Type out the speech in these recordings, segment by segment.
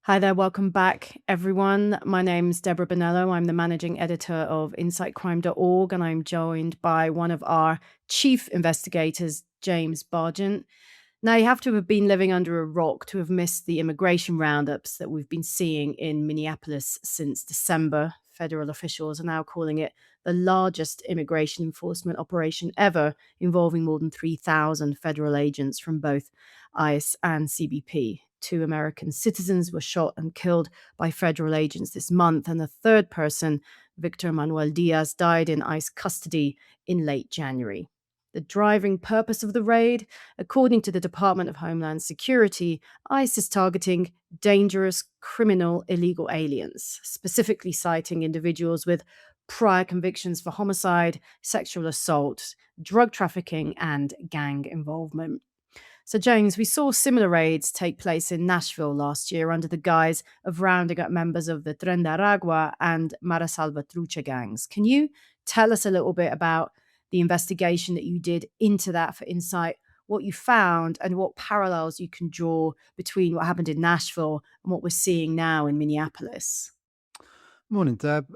Hi there, welcome back, everyone. My name's Deborah Bonello. I'm the managing editor of insightcrime.org, and I'm joined by one of our chief investigators, James Bargent. Now, you have to have been living under a rock to have missed the immigration roundups that we've been seeing in Minneapolis since December. Federal officials are now calling it the largest immigration enforcement operation ever, involving more than 3,000 federal agents from both ICE and CBP. Two American citizens were shot and killed by federal agents this month, and the third person, Victor Manuel Diaz, died in ICE custody in late January. The driving purpose of the raid, according to the Department of Homeland Security, ICE is targeting dangerous, criminal, illegal aliens, specifically citing individuals with prior convictions for homicide, sexual assault, drug trafficking, and gang involvement. So, James, we saw similar raids take place in Nashville last year under the guise of rounding up members of the Tren de Aragua and Mara Salvatrucha gangs. Can you tell us a little bit about the investigation that you did into that for Insight, what you found, and what parallels you can draw between what happened in Nashville and what we're seeing now in Minneapolis? Morning, Deb.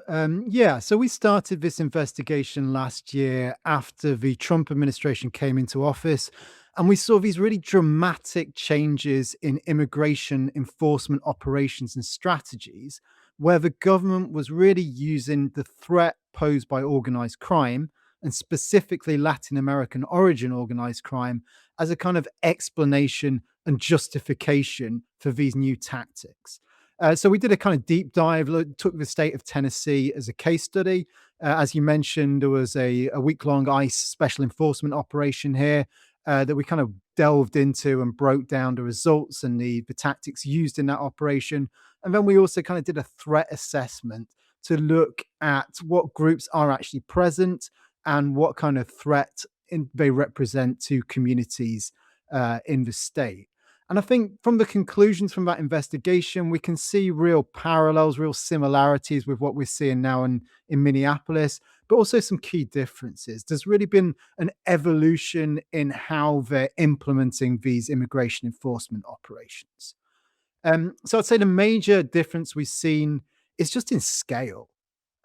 So we started this investigation last year after the Trump administration came into office, and we saw these really dramatic changes in immigration enforcement operations and strategies, where the government was really using the threat posed by organized crime, and specifically Latin American origin organized crime, as a kind of explanation and justification for these new tactics. So we did a kind of deep dive, took the state of Tennessee as a case study. As you mentioned, there was a week long ICE special enforcement operation here that we kind of delved into and broke down the results and the tactics used in that operation. And then we also kind of did a threat assessment to look at what groups are actually present and what kind of threat they represent to communities in the state. And I think from the conclusions from that investigation, we can see real parallels, real similarities with what we're seeing now in Minneapolis, but also some key differences. There's really been an evolution in how they're implementing these immigration enforcement operations. So I'd say the major difference we've seen is just in scale.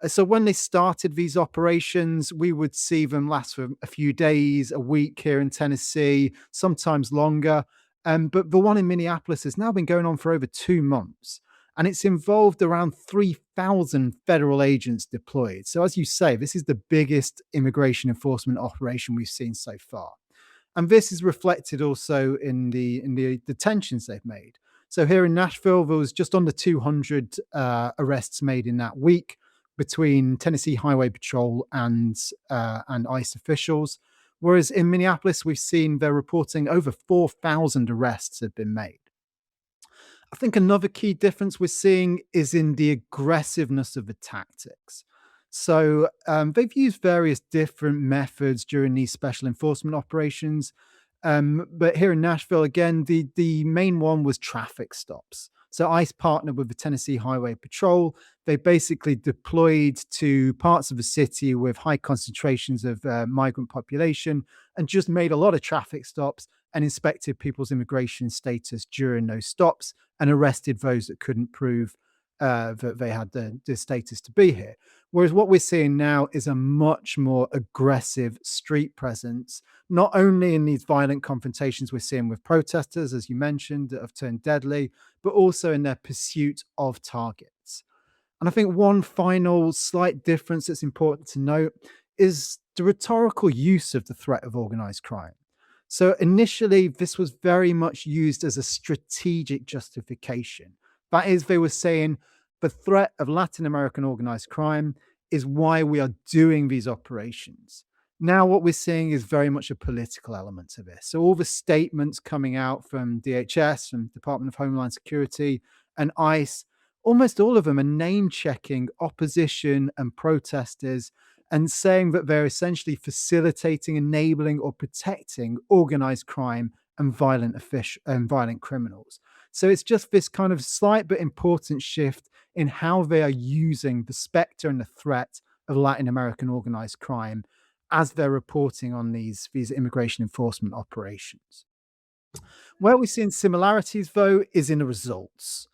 So when they started these operations, we would see them last for a few days, a week here in Tennessee, sometimes longer. But the one in Minneapolis has now been going on for over 2 months, and it's involved around 3,000 federal agents deployed. So, as you say, this is the biggest immigration enforcement operation we've seen so far. And this is reflected also in the detentions they've made. So here in Nashville, there was just under 200 arrests made in that week between Tennessee Highway Patrol and ICE officials. Whereas in Minneapolis, we've seen they're reporting over 4,000 arrests have been made. I think another key difference we're seeing is in the aggressiveness of the tactics. So they've used various different methods during these special enforcement operations. But here in Nashville, again, the main one was traffic stops. So ICE partnered with the Tennessee Highway Patrol. They basically deployed to parts of the city with high concentrations of migrant population and just made a lot of traffic stops and inspected people's immigration status during those stops and arrested those that couldn't prove that they had the status to be here. Whereas what we're seeing now is a much more aggressive street presence, not only in these violent confrontations we're seeing with protesters, as you mentioned, that have turned deadly, but also in their pursuit of targets. And I think one final slight difference that's important to note is the rhetorical use of the threat of organized crime. So initially, this was very much used as a strategic justification. That is, they were saying the threat of Latin American organized crime is why we are doing these operations. Now, what we're seeing is very much a political element to this. So, all the statements coming out from DHS, from Department of Homeland Security, and ICE, almost all of them are name checking opposition and protesters and saying that they're essentially facilitating, enabling, or protecting organized crime and violent criminals. So it's just this kind of slight but important shift in how they are using the specter and the threat of Latin American organized crime as they're reporting on these immigration enforcement operations. Where we're seeing similarities, though, is in the results.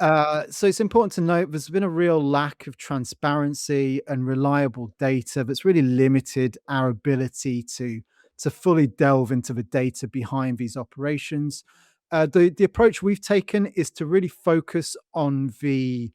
So it's important to note there's been a real lack of transparency and reliable data that's really limited our ability to fully delve into the data behind these operations. The approach we've taken is to really focus on the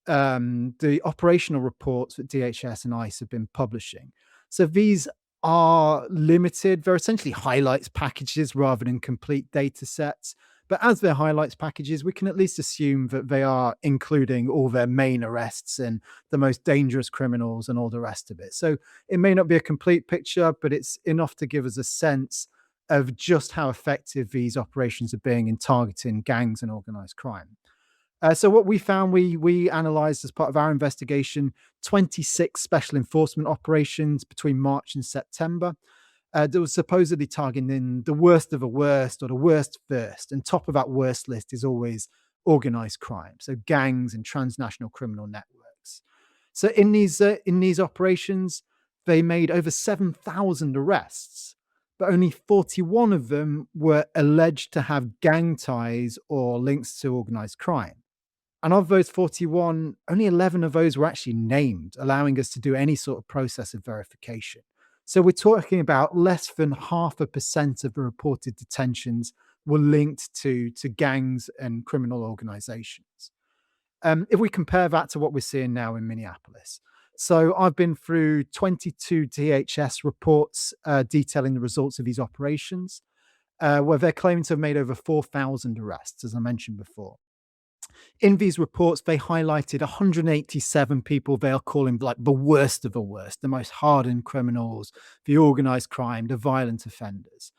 operational reports that DHS and ICE have been publishing. So these are limited. They're essentially highlights packages rather than complete data sets. But as they're highlights packages, we can at least assume that they are including all their main arrests and the most dangerous criminals and all the rest of it. So it may not be a complete picture, but it's enough to give us a sense of just how effective these operations are being in targeting gangs and organized crime. So what we found, we analysed as part of our investigation 26 special enforcement operations between March and September. That was supposedly targeting the worst of the worst or the worst first. And top of that worst list is always organised crime, so gangs and transnational criminal networks. So in these operations, they made over 7,000 arrests, but only 41 of them were alleged to have gang ties or links to organised crime. And of those 41, only 11 of those were actually named, allowing us to do any sort of process of verification. So we're talking about less than 0.5% of the reported detentions were linked to gangs and criminal organizations. If we compare that to what we're seeing now in Minneapolis. So I've been through 22 DHS reports detailing the results of these operations, where they're claiming to have made over 4,000 arrests, as I mentioned before. In these reports, they highlighted 187 people they are calling like the worst of the worst, the most hardened criminals, the organized crime, the violent offenders.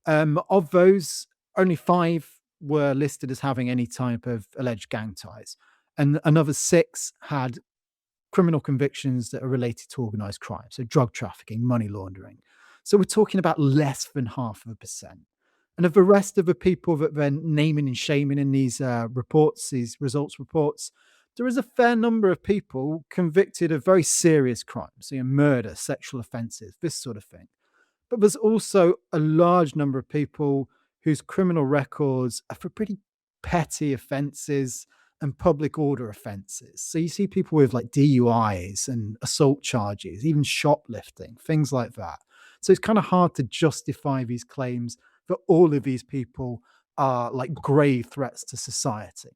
Of those, only five were listed as having any type of alleged gang ties, and another six had criminal convictions that are related to organized crime, so drug trafficking, money laundering. So we're talking about less than 0.5%. And of the rest of the people that they're naming and shaming in these reports, these results reports, there is a fair number of people convicted of very serious crimes, so murder, sexual offences, this sort of thing. But there's also a large number of people whose criminal records are for pretty petty offences and public order offences. So you see people with like DUIs and assault charges, even shoplifting, things like that. So it's kind of hard to justify these claims that all of these people are like grave threats to society.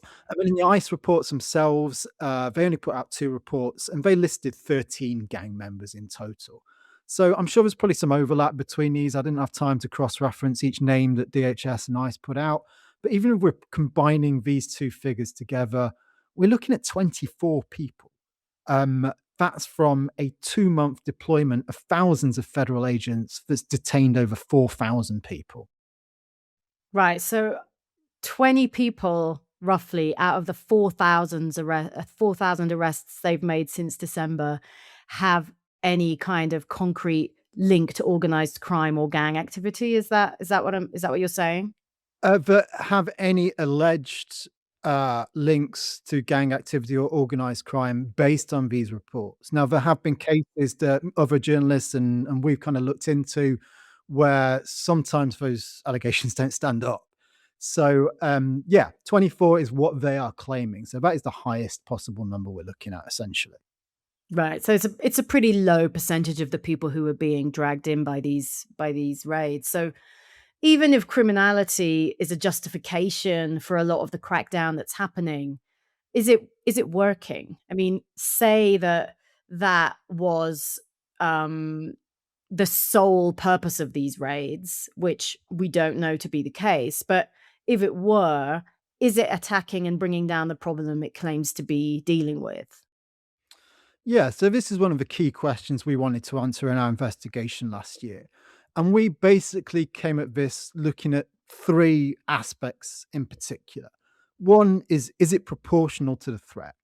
I mean, in the ICE reports themselves, they only put out two reports and they listed 13 gang members in total. So I'm sure there's probably some overlap between these. I didn't have time to cross reference each name that DHS and ICE put out. But even if we're combining these two figures together, we're looking at 24 people. That's from a 2-month deployment of thousands of federal agents that's detained over 4,000 people. Right. So 20 people roughly out of the 4,000 arrests they've made since December have any kind of concrete link to organized crime or gang activity. Is that what you're saying? That have any alleged links to gang activity or organized crime based on these reports. Now, there have been cases that other journalists and we've kind of looked into where sometimes those allegations don't stand up. So, yeah, 24 is what they are claiming. So that is the highest possible number we're looking at, essentially. Right. So it's a pretty low percentage of the people who are being dragged in by these raids. So even if criminality is a justification for a lot of the crackdown that's happening, is it working? I mean, say that that was um the sole purpose of these raids, which we don't know to be the case, but if it were, is it attacking and bringing down the problem it claims to be dealing with? Yeah, so this is one of the key questions we wanted to answer in our investigation last year. And we basically came at this looking at three aspects in particular. One is it proportional to the threat?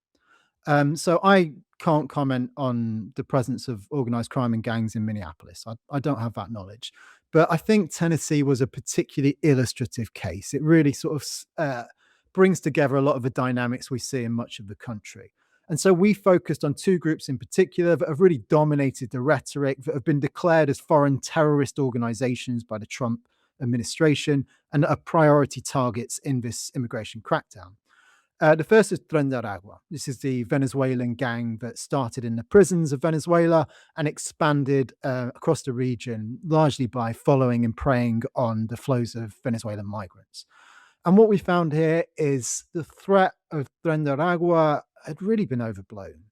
So I can't comment on the presence of organized crime and gangs in Minneapolis. I don't have that knowledge. But I think Tennessee was a particularly illustrative case. It really sort of brings together a lot of the dynamics we see in much of the country. And so we focused on two groups in particular that have really dominated the rhetoric, that have been declared as foreign terrorist organizations by the Trump administration and are priority targets in this immigration crackdown. The first is Tren de Aragua. This is the Venezuelan gang that started in the prisons of Venezuela and expanded across the region, largely by following and preying on the flows of Venezuelan migrants. And what we found here is the threat of Tren de Aragua had really been overblown.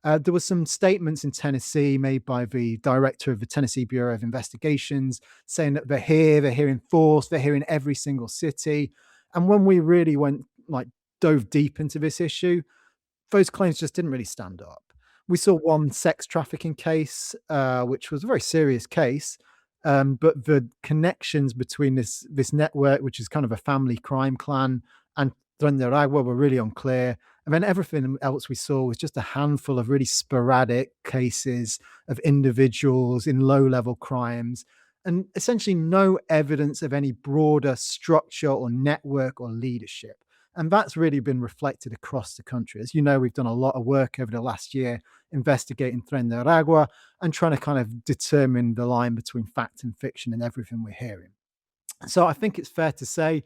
There were some statements in Tennessee made by the director of the Tennessee Bureau of Investigations saying that they're here in force, they're here in every single city. And when we really went like dove deep into this issue, those claims just didn't really stand up. We saw one sex trafficking case, which was a very serious case, but the connections between this network, which is kind of a family crime clan, and Agua were really unclear. And then everything else we saw was just a handful of really sporadic cases of individuals in low-level crimes, and essentially no evidence of any broader structure or network or leadership. And that's really been reflected across the country. As you know, we've done a lot of work over the last year investigating Tren de Aragua and trying to kind of determine the line between fact and fiction and everything we're hearing. So I think it's fair to say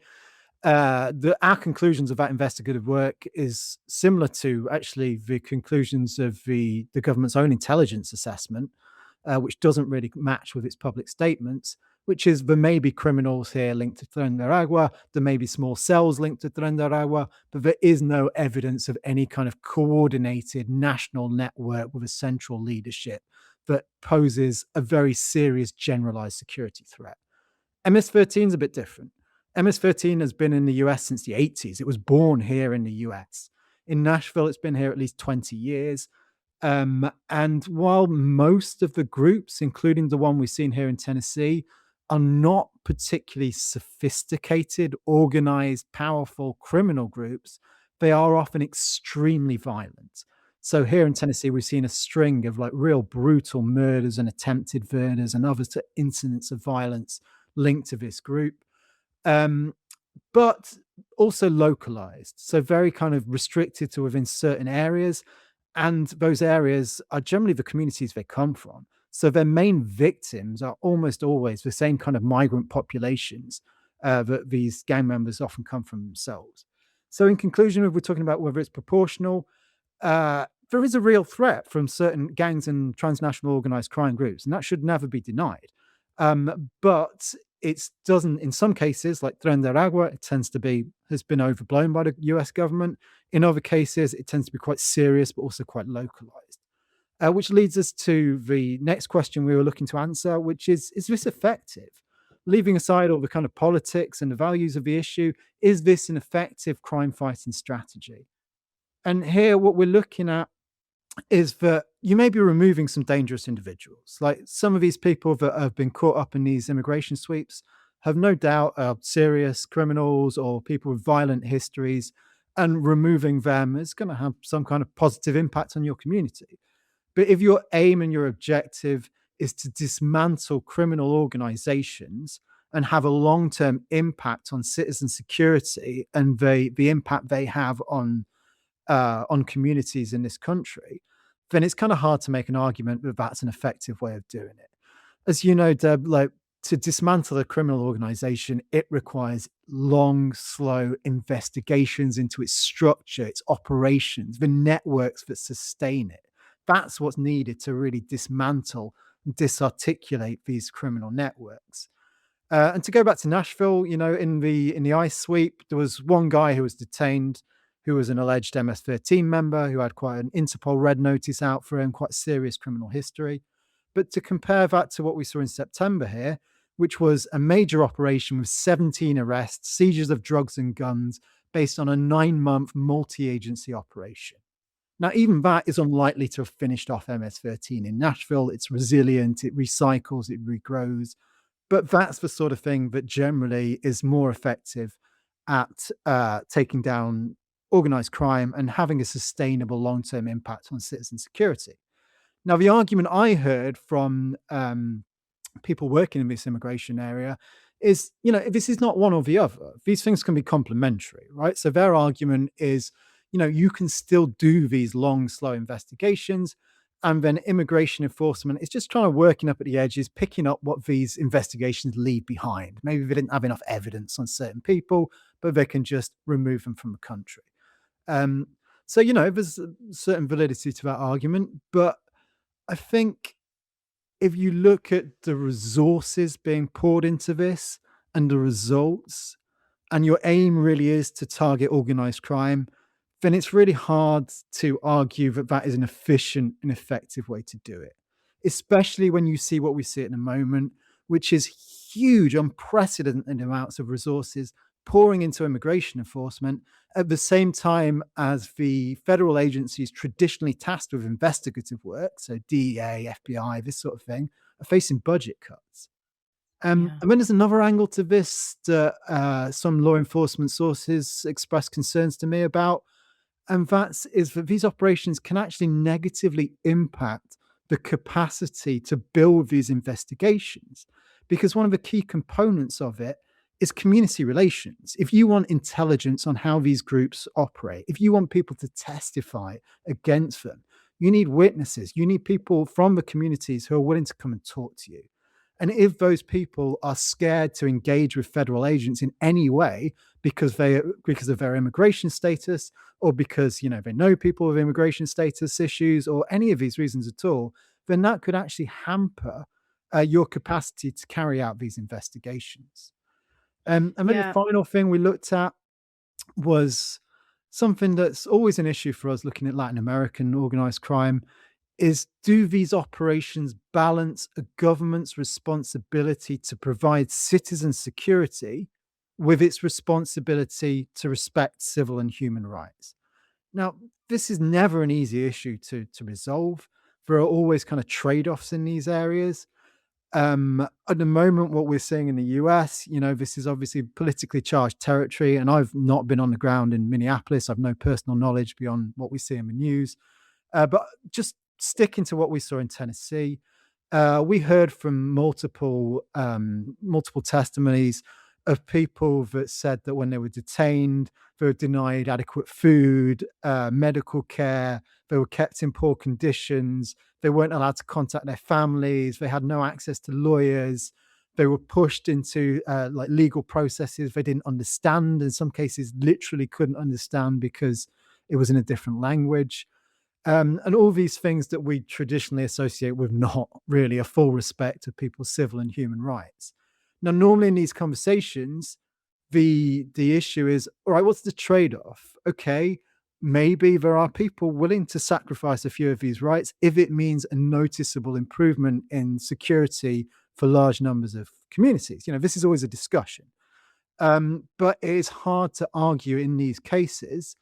our conclusions of that investigative work is similar to actually the conclusions of the government's own intelligence assessment, which doesn't really match with its public statements, which is there may be criminals here linked to Tren de Aragua, there may be small cells linked to Tren de Aragua, but there is no evidence of any kind of coordinated national network with a central leadership that poses a very serious generalized security threat. MS-13 is a bit different. MS-13 has been in the US since the 80s. It was born here in the US. In Nashville, it's been here at least 20 years. And while most of the groups, including the one we've seen here in Tennessee, are not particularly sophisticated, organized, powerful criminal groups, they are often extremely violent. So here in Tennessee, we've seen a string of like real brutal murders and attempted murders and other incidents of violence linked to this group. But also localized, so very kind of restricted to within certain areas. And those areas are generally the communities they come from. So their main victims are almost always the same kind of migrant populations that these gang members often come from themselves. So, in conclusion, if we're talking about whether it's proportional, there is a real threat from certain gangs and transnational organized crime groups, and that should never be denied. But it doesn't, in some cases, like Tren de Aragua, it tends to be, has been overblown by the US government. In other cases, it tends to be quite serious, but also quite localized. Which leads us to the next question we were looking to answer, which is this effective? Leaving aside all the kind of politics and the values of the issue, is this an effective crime fighting strategy? And here, what we're looking at is that you may be removing some dangerous individuals. Like some of these people that have been caught up in these immigration sweeps have no doubt are serious criminals or people with violent histories, and removing them is going to have some kind of positive impact on your community. But if your aim and your objective is to dismantle criminal organizations and have a long-term impact on citizen security and the impact they have on communities in this country, then it's kind of hard to make an argument that that's an effective way of doing it. As you know, Deb, like to dismantle a criminal organization, it requires long, slow investigations into its structure, its operations, the networks that sustain it. That's what's needed to really dismantle and disarticulate these criminal networks. And to go back to Nashville, you know, in the ICE sweep, there was one guy who was detained who was an alleged MS-13 member who had quite an Interpol red notice out for him, quite serious criminal history. But to compare that to what we saw in September here, which was a major operation with 17 arrests, seizures of drugs and guns based on a 9-month multi-agency operation. Now, even that is unlikely to have finished off MS-13 in Nashville. It's resilient, it recycles, it regrows. But that's the sort of thing that generally is more effective at taking down organized crime and having a sustainable long-term impact on citizen security. Now, the argument I heard from people working in this immigration area is, you know, this is not one or the other. These things can be complementary, right? So their argument is, you know, you can still do these long, slow investigations, and then immigration enforcement is just trying to working up at the edges, picking up what these investigations leave behind. Maybe they didn't have enough evidence on certain people, but they can just remove them from the country. Um, there's a certain validity to that argument, but I think if you look at the resources being poured into this and the results, and your aim really is to target organized crime, then it's really hard to argue that that is an efficient and effective way to do it, especially when you see what we see at the moment, which is huge, unprecedented amounts of resources pouring into immigration enforcement at the same time as the federal agencies traditionally tasked with investigative work, so DEA, FBI, this sort of thing, are facing budget cuts. Yeah. And then there's another angle to this that some law enforcement sources express concerns to me about, and that these operations can actually negatively impact the capacity to build these investigations. Because one of the key components of it is community relations. If you want intelligence on how these groups operate, if you want people to testify against them, you need witnesses, you need people from the communities who are willing to come and talk to you. And if those people are scared to engage with federal agents in any way because of their immigration status, or because they know people with immigration status issues, or any of these reasons at all, then that could actually hamper your capacity to carry out these investigations. And then the Yeah. final thing we looked at was something that's always an issue for us looking at Latin American organized crime, is do these operations balance a government's responsibility to provide citizen security with its responsibility to respect civil and human rights? Now, this is never an easy issue to resolve. There are always kind of trade-offs in these areas. At the moment, what we're seeing in the US, this is obviously politically charged territory, and I've not been on the ground in Minneapolis. I've no personal knowledge beyond what we see in the news. But just sticking to what we saw in Tennessee, we heard from multiple testimonies of people that said that when they were detained, they were denied adequate food, medical care, they were kept in poor conditions, they weren't allowed to contact their families, they had no access to lawyers, they were pushed into like legal processes they didn't understand, in some cases, literally couldn't understand because it was in a different language. And all these things that we traditionally associate with not really a full respect of people's civil and human rights. Now, normally in these conversations, the issue is, all right, what's the trade-off? Okay, maybe there are people willing to sacrifice a few of these rights if it means a noticeable improvement in security for large numbers of communities. This is always a discussion. But it is hard to argue in these cases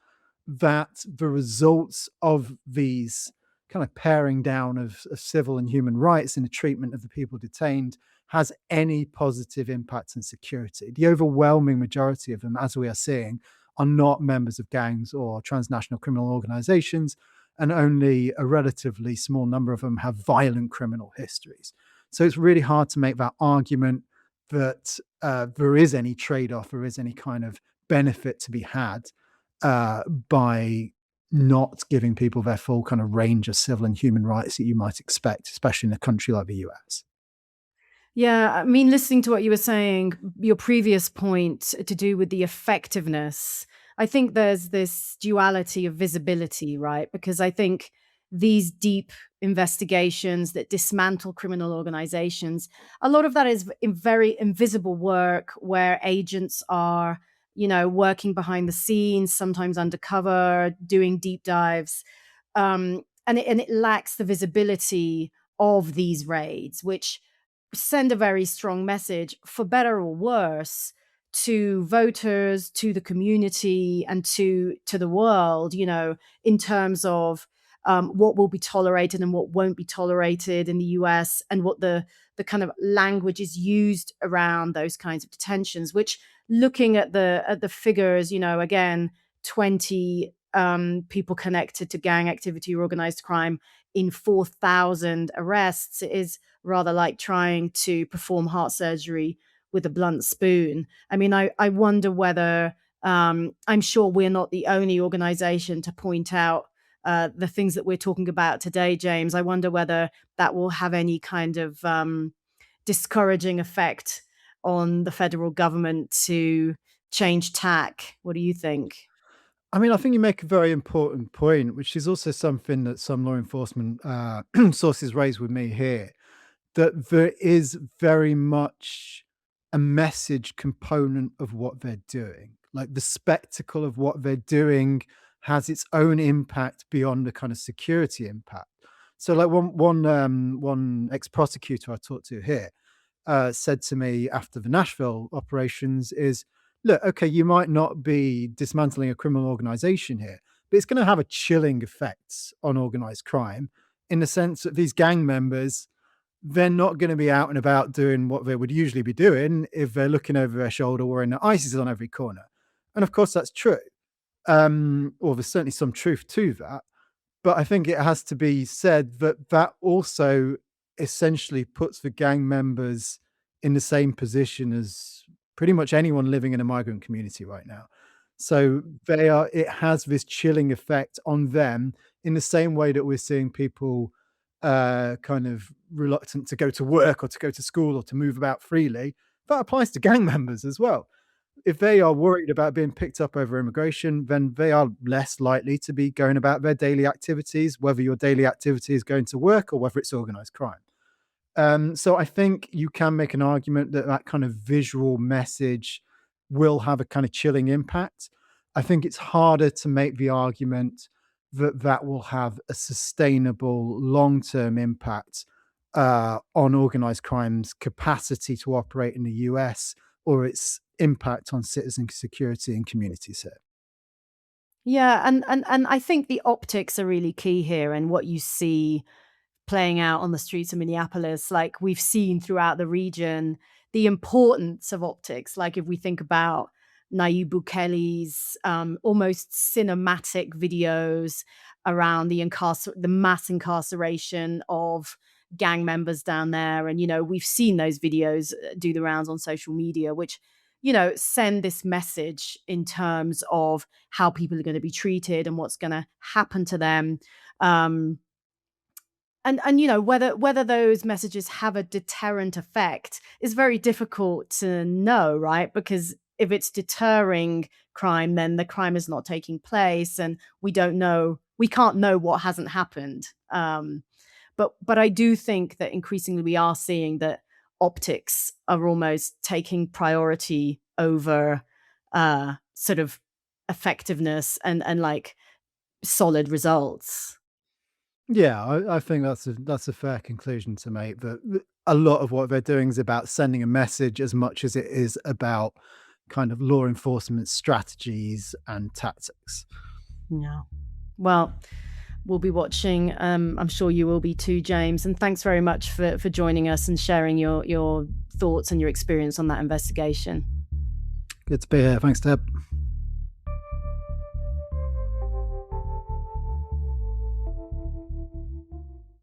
that the results of these kind of paring down of civil and human rights in the treatment of the people detained has any positive impact on security. The overwhelming majority of them, as we are seeing, are not members of gangs or transnational criminal organizations, and only a relatively small number of them have violent criminal histories. So it's really hard to make that argument that there is any trade off, there is any kind of benefit to be had by not giving people their full kind of range of civil and human rights that you might expect, especially in a country like the US. Yeah, I mean, listening to what you were saying, your previous point to do with the effectiveness, I think there's this duality of visibility, right? Because I think these deep investigations that dismantle criminal organizations, a lot of that is in very invisible work where agents are, working behind the scenes, sometimes undercover, doing deep dives. And it lacks the visibility of these raids, which send a very strong message, for better or worse, to voters, to the community, and to the world, in terms of what will be tolerated and what won't be tolerated in the US, and what the kind of language is used around those kinds of detentions, which, looking at the figures, again, 20 people connected to gang activity or organized crime in 4,000 arrests is rather like trying to perform heart surgery with a blunt spoon. I mean, I wonder whether, I'm sure we're not the only organization to point out the things that we're talking about today, James. I wonder whether that will have any kind of discouraging effect on the federal government to change tack. What do you think? I mean, I think you make a very important point, which is also something that some law enforcement sources raise with me here, that there is very much a message component of what they're doing. Like the spectacle of what they're doing has its own impact beyond the kind of security impact. So, like one ex prosecutor I talked to here said to me after the Nashville operations is, look, okay, you might not be dismantling a criminal organization here, but it's going to have a chilling effect on organized crime in the sense that these gang members, they're not going to be out and about doing what they would usually be doing if they're looking over their shoulder wearing their ISIS on every corner. And of course, that's true. Or there's certainly some truth to that. But I think it has to be said that that also essentially puts the gang members in the same position as pretty much anyone living in a migrant community right now. So it has this chilling effect on them in the same way that we're seeing people kind of reluctant to go to work or to go to school or to move about freely. That applies to gang members as well. If they are worried about being picked up over immigration, then they are less likely to be going about their daily activities, whether your daily activity is going to work or whether it's organized crime. So I think you can make an argument that that kind of visual message will have a kind of chilling impact. I think it's harder to make the argument that that will have a sustainable long-term impact on organized crime's capacity to operate in the US or its impact on citizen security and communities here. Yeah, and I think the optics are really key here and what you see playing out on the streets of Minneapolis, like we've seen throughout the region, the importance of optics. Like if we think about Nayib Bukele's almost cinematic videos around the mass incarceration of gang members down there, and we've seen those videos do the rounds on social media, which send this message in terms of how people are going to be treated and what's going to happen to them. Um, and whether those messages have a deterrent effect is very difficult to know, right? Because if it's deterring crime, then the crime is not taking place, and we can't know what hasn't happened. But I do think that increasingly we are seeing that optics are almost taking priority over sort of effectiveness and like solid results. Yeah, I think that's a fair conclusion to make. That a lot of what they're doing is about sending a message as much as it is about kind of law enforcement strategies and tactics. Yeah. Well, we'll be watching. I'm sure you will be too, James. And thanks very much for joining us and sharing your thoughts and your experience on that investigation. Good to be here. Thanks, Deb.